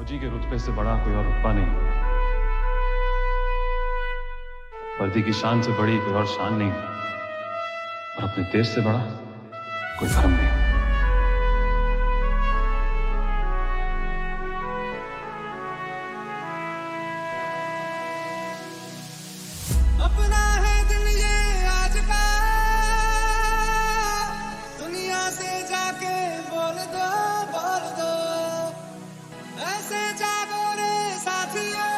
फौजी के रुतबे से बड़ा कोई और रुतबा नहीं, वर्दी की शान से बड़ी कोई और शान नहीं, और अपने देश से बड़ा कोई धर्म नहीं। अपना है दिन ये आज का, दुनिया से जाके बोल दो, ऐसे जागो रे साथियों,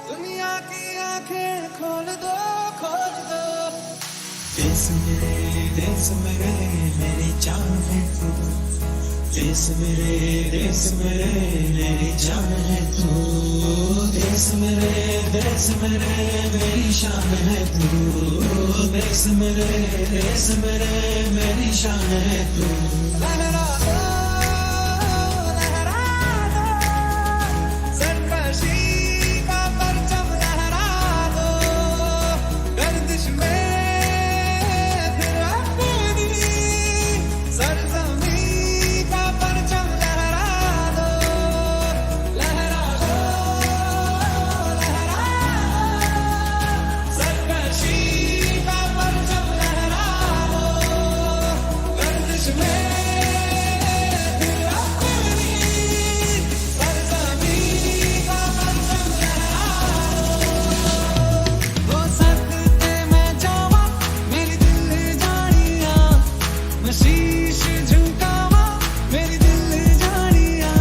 दुनिया की आंखें खोल दो। देश मेरे मेरी जान है तू, देश मेरे मेरी जान है तू, देश मेरे मेरी शान है तू, देश मेरे मेरी शान है तू। लहरा दो, सरकशी का परचम लहरा दो, गर्दिश में फिर अपनी सरजमीं का परचम लहरा दो, लहरा दो, सरकशी का परचम लहरा दो, गर्दिश में फिर अपनी सरजमीं का परचम लहरा दो। वो सकते मैं जावा मेरी दिल जानिया, मैं शीश झुकावा मेरी दिल जानिया,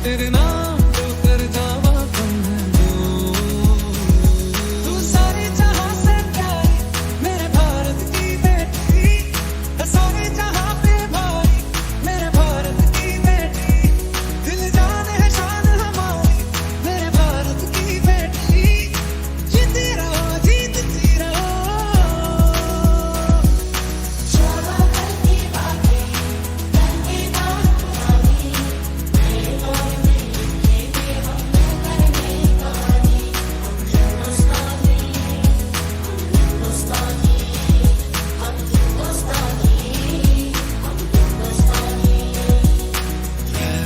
तेरे नाम तो कर जावा तुम दो। तू सारे जहां से प्यारी मेरे भारत की बेटी, सारे जहां पे भारी मेरे भारत की बेटी, दिल जान है शान हमारी मेरे भारत की बेटी, जीती रहो जीतती रहो।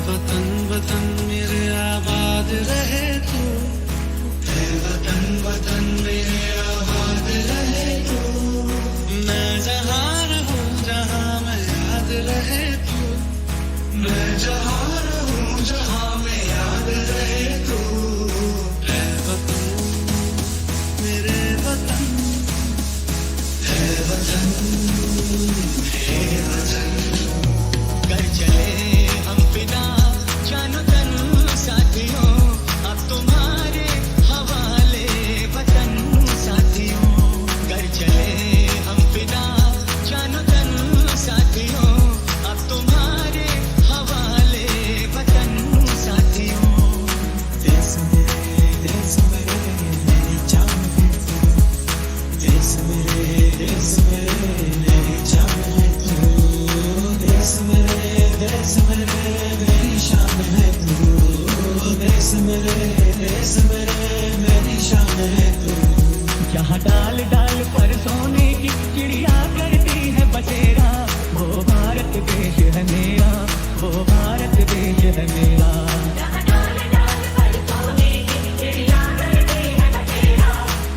वतन वतन मेरे आबाद रहे तू, वतन मेरे आबाद रहे तू, मैं जहाँ रहूं जहाँ मैं याद रहे तू, मैं जहाँ रहूं जहाँ मैं याद रहे तू। है वतन मेरे वतन, है वतन मेरे वतन, कर चले हम फिदा जानो तन साथियों, अब तुम्हारे हवाले वतन साथियों, कर चले हम फिदा जानो तन साथियों, अब तुम्हारे हवाले वतन साथियों। देश मेरे मेरी जान है तू, देश मेरे मेरी जान है तू, देश मेरे मेरी शान है तू, देश मेरे मेरी शान है तू। जहाँ डाल डाल पर सोने की चिड़िया करती है बसेरा, वो भारत देश है मेरा, वो भारत देश है मेरा। जहाँ डाल डाल पर सोने की चिड़िया करती है बसेरा,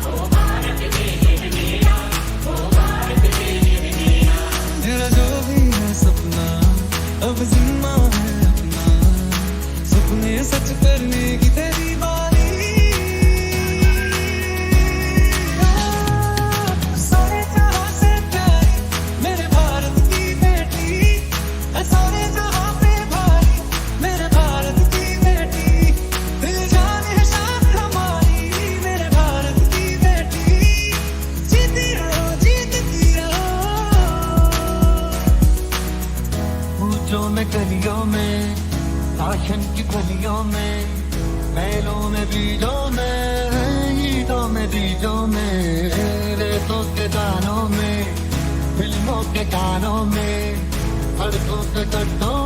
वो भारत देश है मेरा, वो भारत देश है मेरा। मेरा जो भी है सपना अब जिम्मा है अपना, सपने सच करने की तेरी बारी। सारे जहां से प्यारी मेरे भारत की बेटी, सारे जहां पे भारी मेरे भारत की बेटी, दिल जान है शान हमारी मेरे भारत की बेटी, जीती रहो जीतती रहो। ऊंचों में गलियों में, शासन की गलियों में, बैलों में बीजों में, ईदों में बीजों में, रेतों के दानों में, फिल्मों के गानों में, सड़कों के गड्ढों